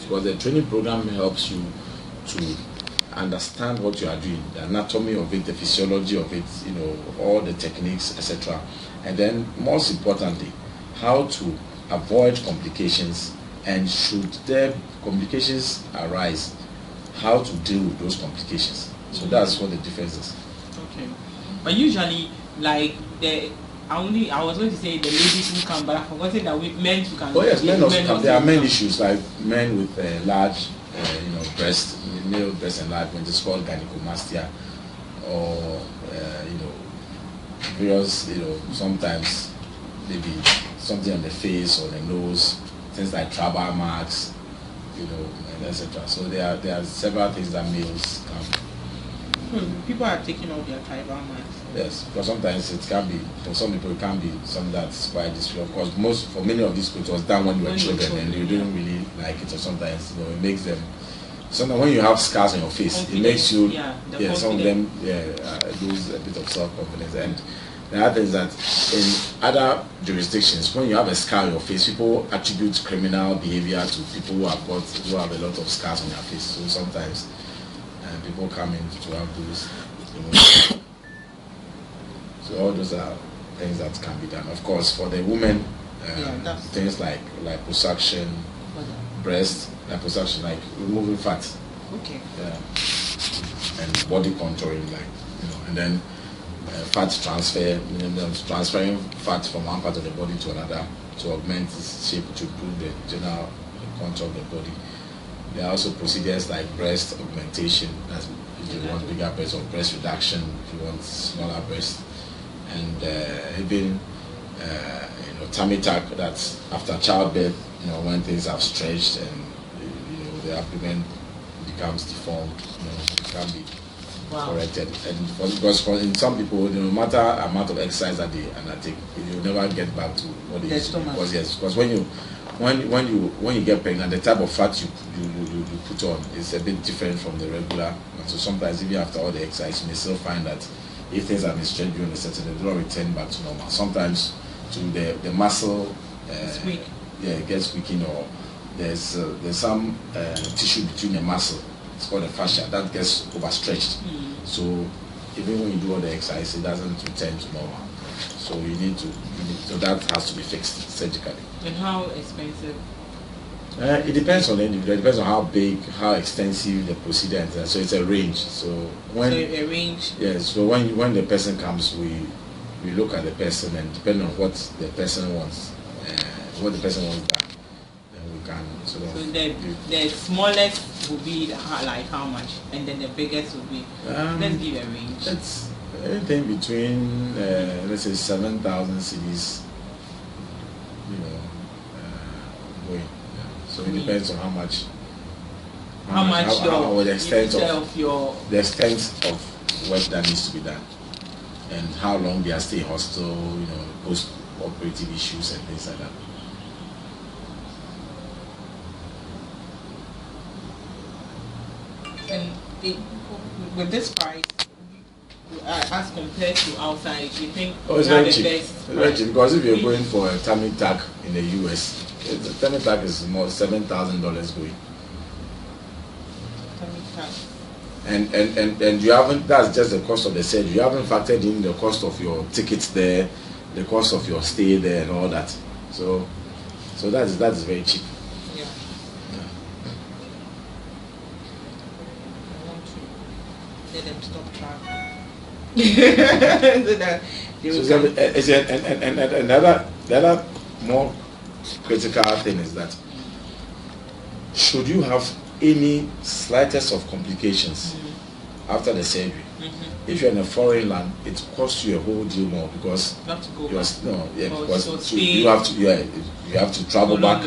because the training program helps you to understand what you are doing, the anatomy of it, the physiology of it, you know, all the techniques, etc. And then most importantly, how to avoid complications, and should there complications arise, how to deal with those complications. So that's what the difference is. Okay. But usually, like I was going to say the ladies who come, but I forgot that with men who can. Oh yes, men also come. There are men issues like men with large, breast, male breast enlargement. It's called gynecomastia, or various, sometimes maybe something on the face or the nose, things like tribal marks, and etc. So there are several things that males can. People are taking off their tribal marks. Yes, because sometimes it can be, for some people it can be something that's quite discreet. Of course, for many of these people it was done when you were children and you didn't really like it, or sometimes it makes them. Sometimes when you have scars on your face, it makes you, some of them lose a bit of self-confidence. And the other thing is that in other jurisdictions, when you have a scar on your face, people attribute criminal behavior to people who have a lot of scars on their face. So sometimes people come in to have those. So all those are things that can be done. Of course, for the women, things like liposuction, breast liposuction, like removing fat. Okay. And body contouring, and then fat transfer, transferring fat from one part of the body to another to augment its shape, to improve the general contour of the body. There are also procedures like breast augmentation, that's if you want bigger breasts, or breast reduction if you want smaller breasts, and even tummy tuck, that's after childbirth, when things have stretched and the abdomen becomes deformed, it can be corrected. And because in some people, no matter amount of exercise that they undertake, you never get back to what they used to do. Because when you get pregnant, the type of fat you put on is a bit different from the regular. And so sometimes even after all the exercise, you may still find that if things have been stretched during the session, they don't return back to normal. Sometimes to the muscle, it gets weakened, or there's some tissue between the muscle. It's called the fascia that gets overstretched. So even when you do all the exercise, it doesn't return to normal. So so that has to be fixed surgically. And how expensive? It depends on the individual. It depends on how big, how extensive the procedure is. So it's a range. So a range. Yes. So when the person comes, we look at the person, and depending on what the person wants, done, then we can sort of. So the smallest will be like how much, and then the biggest will be. Let's give a range. It's anything between let's say 7,000 cedis. Going. So it depends on the extent of work that needs to be done, and how long they are staying hospital, post-operative issues and things like that. And with this price, as compared to outside, you think it's very cheap. It's very cheap, because if you're going for a tummy tuck in the US, the tummy tuck is more $7,000 going. Tummy tuck. And you haven't. That's just the cost of the surgery. You haven't factored in the cost of your tickets there, the cost of your stay there, and all that. So that is very cheap. Yeah. I want to let them stop traveling. So that the other more critical thing is that should you have any slightest of complications after the surgery, if you're in a foreign land, it costs you a whole deal more, because you have to travel back,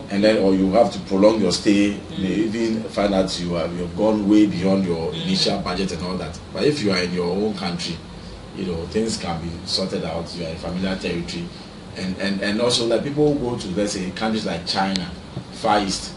and then or you have to prolong your stay. You may even find out you have gone way beyond your initial budget and all that. But if you are in your own country, things can be sorted out. You are in familiar territory, and also like people who go to, let's say, countries like China, Far East,